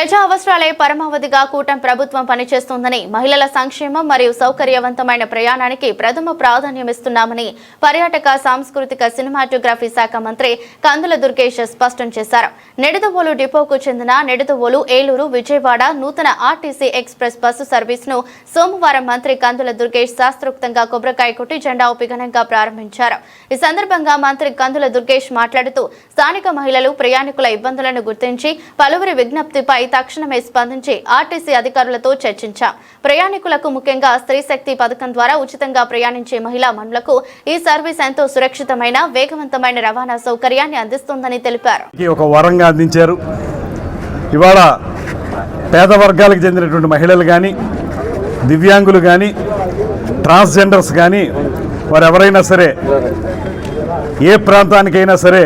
ప్రజా అవసరాలే పరమావధిగా కూటమి ప్రభుత్వం పనిచేస్తోందని, మహిళల సంక్షేమం మరియు సౌకర్యవంతమైన ప్రయాణానికి ప్రథమ ప్రాధాన్యమిస్తున్నామని పర్యాటక సాంస్కృతిక సినిమాటోగ్రఫీ శాఖ మంత్రి కందుల దుర్గేష్ స్పష్టం చేశారు. నిడదవోలు డిపోకు చెందిన నిడదవోలు, ఏలూరు, విజయవాడ నూతన ఆర్టీసీ ఎక్స్ప్రెస్ బస్సు సర్వీసును సోమవారం మంత్రి కందుల దుర్గేష్ శాస్త్రోక్తంగా కొబ్బరికాయ కొట్టి జెండా ఊపి ఘనంగా ప్రారంభించారు. ఈ సందర్భంగా మంత్రి కందుల దుర్గేష్ మాట్లాడుతూ స్థానిక మహిళలు, ప్రయాణికుల ఇబ్బందులను గుర్తించి పలువురి విజ్ఞప్తిపై తక్షణమే స్పందించి ఆర్టీసీ అధికారులతో చర్చించాం. ప్రయాణికులకు ముఖ్యంగా స్త్రీ శక్తి పథకం ద్వారా ఉచితంగా ప్రయాణించే మహిళా మనులకు ఈ సర్వీస్ ఎంతో సురక్షితమైన, వేగవంతమైన రవాణా సౌకర్యాన్ని అందిస్తుందని తెలిపారు. ఒక వరంగా అందించారు. ఇవాళ పేద వర్గాలకు చెందినటువంటి మహిళలు కానీ, దివ్యాంగులు కానీ, ట్రాన్స్జెండర్స్ కానీ, వారు ఎవరైనా సరే ఏ ప్రాంతానికైనా సరే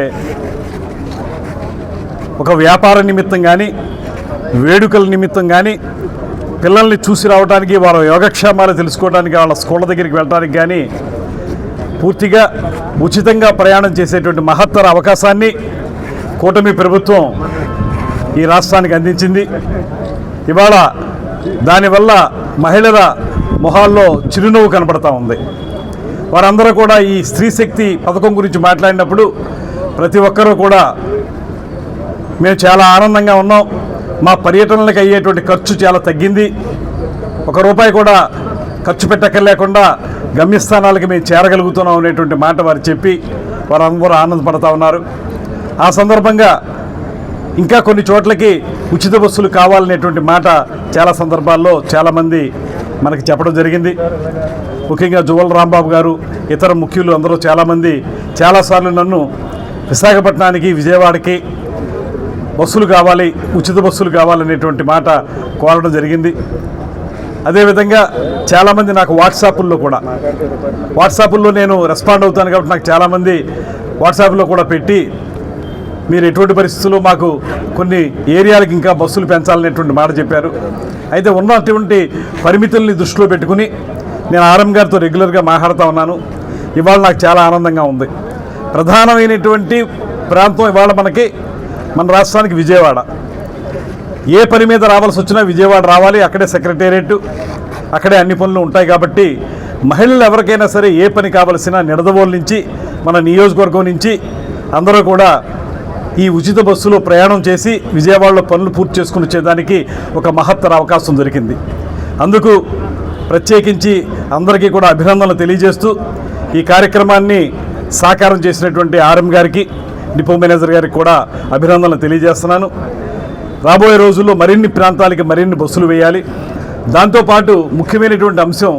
ఒక వ్యాపార నిమిత్తం కానీ, వేడుకల నిమిత్తం కానీ, పిల్లల్ని చూసి రావడానికి, వాళ్ళ యోగక్షేమాలు తెలుసుకోవడానికి, వాళ్ళ స్కూళ్ళ దగ్గరికి వెళ్ళడానికి కానీ పూర్తిగా ఉచితంగా ప్రయాణం చేసేటువంటి మహత్తర అవకాశాన్ని కూటమి ప్రభుత్వం ఈ రాష్ట్రానికి అందించింది. ఇవాళ దానివల్ల మహిళల మొహాల్లో చిరునవ్వు కనబడతా ఉంది. వారందరూ కూడా ఈ స్త్రీ శక్తి పథకం గురించి మాట్లాడినప్పుడు ప్రతి ఒక్కరూ కూడా మేము చాలా ఆనందంగా ఉన్నాం, మా పర్యటనలకు అయ్యేటువంటి ఖర్చు చాలా తగ్గింది, ₹1 కూడా ఖర్చు పెట్టక్కర్లేకుండా గమ్యస్థానాలకి మేము చేరగలుగుతున్నాం అనేటువంటి మాట వారు చెప్పి వారందరూ ఆనందపడతా ఉన్నారు. ఆ సందర్భంగా ఇంకా కొన్ని చోట్లకి ఉచిత బస్సులు కావాలనేటువంటి మాట చాలా సందర్భాల్లో చాలామంది మనకి చెప్పడం జరిగింది. ముఖ్యంగా జువల్ రాంబాబు గారు, ఇతర ముఖ్యులు అందరూ చాలామంది చాలాసార్లు నన్ను విశాఖపట్నానికి, విజయవాడకి బస్సులు కావాలి, ఉచిత బస్సులు కావాలనేటువంటి మాట కోరడం జరిగింది. అదేవిధంగా చాలామంది నాకు వాట్సాప్లో నేను రెస్పాండ్ అవుతాను కాబట్టి నాకు చాలామంది వాట్సాప్లో కూడా పెట్టి మీరు ఎటువంటి పరిస్థితుల్లో మాకు కొన్ని ఏరియాలకు ఇంకా బస్సులు పెంచాలనేటువంటి మాట చెప్పారు. అయితే ఉన్నటువంటి పరిమితుల్ని దృష్టిలో పెట్టుకుని నేను ఆర్ఎం గారితో రెగ్యులర్గా మాట్లాడుతూ ఉన్నాను. ఇవాళ నాకు చాలా ఆనందంగా ఉంది. ప్రధానమైనటువంటి ప్రాంతం ఇవాళ మన రాష్ట్రానికి విజయవాడ. ఏ పని మీద రావాల్సి వచ్చినా విజయవాడ రావాలి, అక్కడే సెక్రటేరియట్, అక్కడే అన్ని పనులు ఉంటాయి. కాబట్టి మహిళలు ఎవరికైనా సరే ఏ పని కావలసినా నిడదవోలు నుంచి, మన నియోజకవర్గం నుంచి అందరూ కూడా ఈ ఉచిత బస్సులో ప్రయాణం చేసి విజయవాడలో పనులు పూర్తి చేసుకుని వచ్చేదానికి ఒక మహత్తర అవకాశం దొరికింది. అందుకు ప్రత్యేకించి అందరికీ కూడా అభినందనలు తెలియజేస్తూ ఈ కార్యక్రమాన్ని సాకారం చేసినటువంటి ఆర్ఎం గారికి, డిపో మేనేజర్ గారికి కూడా అభినందనలు తెలియజేస్తున్నాను. రాబోయే రోజుల్లో మరిన్ని ప్రాంతాలకి మరిన్ని బస్సులు వేయాలి. దాంతోపాటు ముఖ్యమైనటువంటి అంశం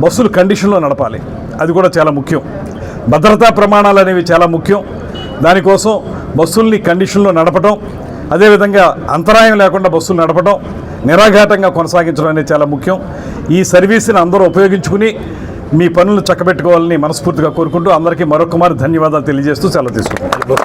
బస్సులు కండిషన్లో నడపాలి. అది కూడా చాలా ముఖ్యం. భద్రతా ప్రమాణాలు అనేవి చాలా ముఖ్యం. దానికోసం బస్సుల్ని కండిషన్లో నడపడం, అదేవిధంగా అంతరాయం లేకుండా బస్సులు నడపడం, నిరాఘాటంగా కొనసాగించడం అనేది చాలా ముఖ్యం. ఈ సర్వీస్ని అందరూ ఉపయోగించుకుని మీ పనులు చక్కబెట్టుకోవాలని మనస్ఫూర్తిగా కోరుకుంటూ అందరికీ మరొకమారు ధన్యవాదాలు తెలియజేస్తూ సెలవు తీసుకుంటాం.